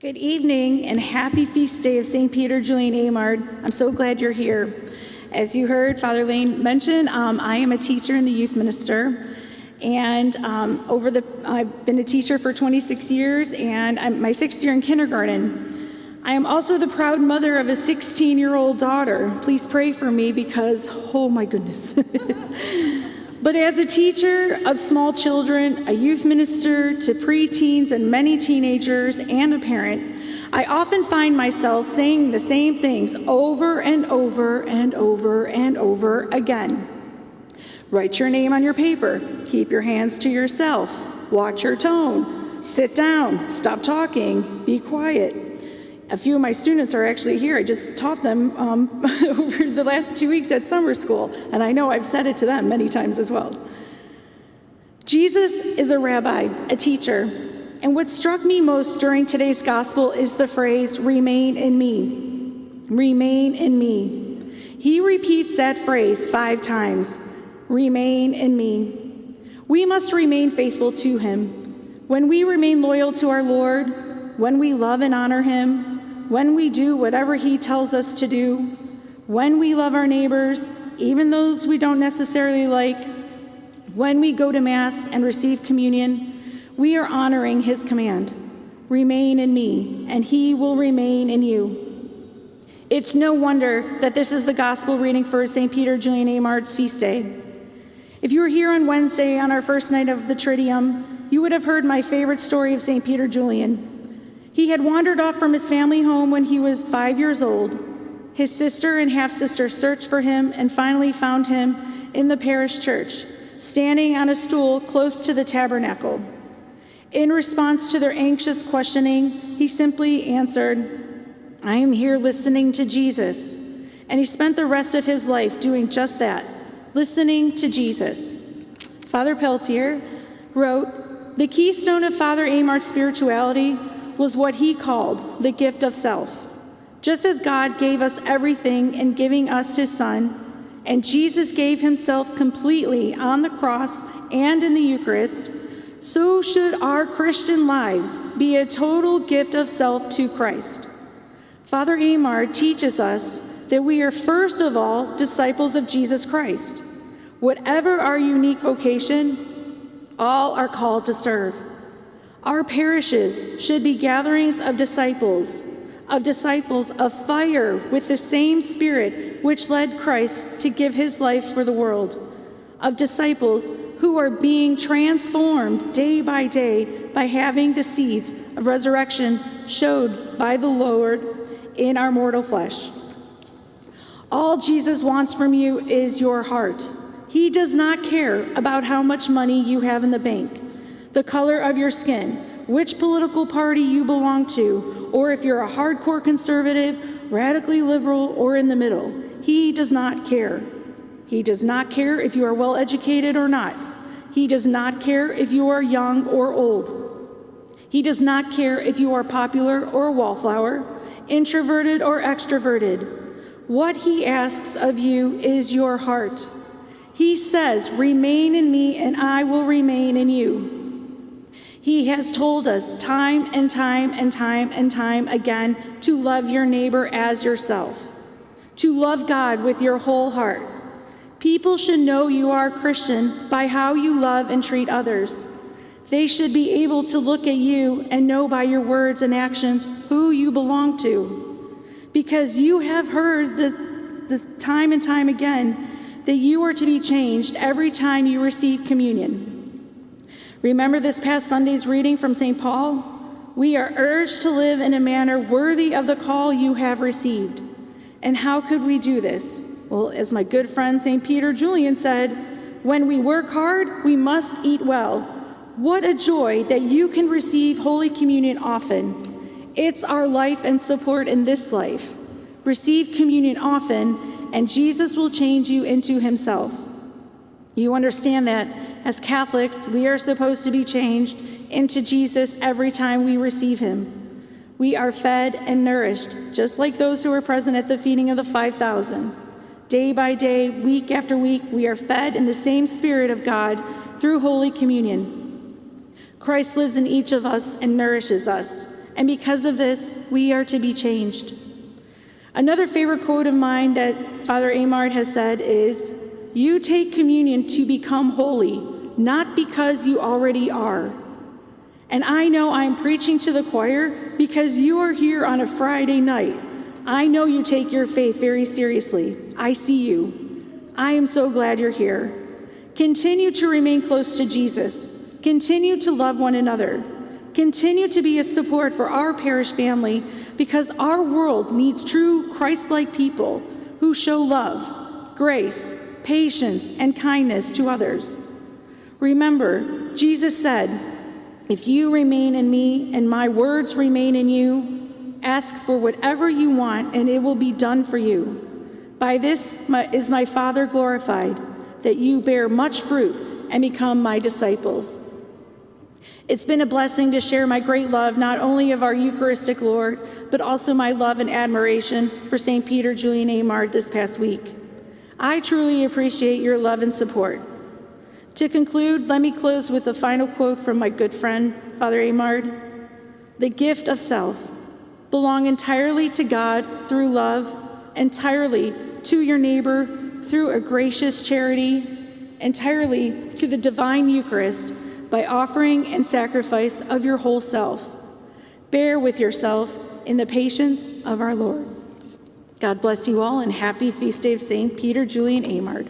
Good evening and happy feast day of St. Peter, Julian, Eymard. I'm so glad you're here. As you heard Father Lane mention, I am a teacher and the youth minister. And I've been a teacher for 26 years, and I'm my 6th year in kindergarten. I am also the proud mother of a 16-year-old daughter. Please pray for me because, oh my goodness. But as a teacher of small children, a youth minister to preteens and many teenagers, and a parent, I often find myself saying the same things over and over and over and over again. Write your name on your paper. Keep your hands to yourself. Watch your tone. Sit down. Stop talking. Be quiet. A few of my students are actually here. I just taught them over the last 2 weeks at summer school, and I know I've said it to them many times as well. Jesus is a rabbi, a teacher, and what struck me most during today's gospel is the phrase, "Remain in me, remain in me." He repeats that phrase 5 times, "Remain in me." We must remain faithful to him. When we remain loyal to our Lord, when we love and honor him, when we do whatever he tells us to do, when we love our neighbors, even those we don't necessarily like, when we go to Mass and receive communion, we are honoring his command, "Remain in me, and he will remain in you." It's no wonder that this is the gospel reading for St. Peter, Julian, Eymard's feast day. If you were here on Wednesday on our first night of the Triduum, you would have heard my favorite story of St. Peter Julian. He had wandered off from his family home when he was 5 years old. His sister and half-sister searched for him and finally found him in the parish church, standing on a stool close to the tabernacle. In response to their anxious questioning, he simply answered, "I am here listening to Jesus." And he spent the rest of his life doing just that, listening to Jesus. Father Peltier wrote, "The keystone of Father Eymard's spirituality was what he called the gift of self. Just as God gave us everything in giving us his Son, and Jesus gave himself completely on the cross and in the Eucharist, so should our Christian lives be a total gift of self to Christ." Father Eymard teaches us that we are first of all disciples of Jesus Christ. Whatever our unique vocation, all are called to serve. Our parishes should be gatherings of disciples of fire with the same Spirit which led Christ to give his life for the world, of disciples who are being transformed day by day by having the seeds of resurrection showed by the Lord in our mortal flesh. All Jesus wants from you is your heart. He does not care about how much money you have in the bank, the color of your skin, which political party you belong to, or if you're a hardcore conservative, radically liberal, or in the middle. He does not care. He does not care if you are well educated or not. He does not care if you are young or old. He does not care if you are popular or a wallflower, introverted or extroverted. What he asks of you is your heart. He says, "Remain in me and I will remain in you." He has told us time and time and time and time again to love your neighbor as yourself, to love God with your whole heart. People should know you are a Christian by how you love and treat others. They should be able to look at you and know by your words and actions who you belong to, because you have heard the time and time again that you are to be changed every time you receive communion. Remember this past Sunday's reading from St. Paul? We are urged to live in a manner worthy of the call you have received. And how could we do this? Well, as my good friend St. Peter Julian said, when we work hard, we must eat well. What a joy that you can receive Holy Communion often. It's our life and support in this life. Receive communion often, and Jesus will change you into himself. You understand that as Catholics, we are supposed to be changed into Jesus every time we receive him. We are fed and nourished, just like those who were present at the feeding of the 5,000. Day by day, week after week, we are fed in the same Spirit of God through Holy Communion. Christ lives in each of us and nourishes us, and because of this, we are to be changed. Another favorite quote of mine that Father Eymard has said is, "You take communion to become holy, not because you already are." And I know I'm preaching to the choir because you are here on a Friday night. I know you take your faith very seriously. I see you. I am so glad you're here. Continue to remain close to Jesus. Continue to love one another. Continue to be a support for our parish family because our world needs true Christ-like people who show love, grace, patience, and kindness to others. Remember, Jesus said, "If you remain in me and my words remain in you, ask for whatever you want and it will be done for you. By this is my Father glorified, that you bear much fruit and become my disciples." It's been a blessing to share my great love, not only of our Eucharistic Lord, but also my love and admiration for St. Peter Julian Eymard this past week. I truly appreciate your love and support. To conclude, let me close with a final quote from my good friend, Father Eymard. "The gift of self. Belong entirely to God through love, entirely to your neighbor through a gracious charity, entirely to the divine Eucharist by offering and sacrifice of your whole self. Bear with yourself in the patience of our Lord." God bless you all, and happy feast day of St. Peter Julian Eymard.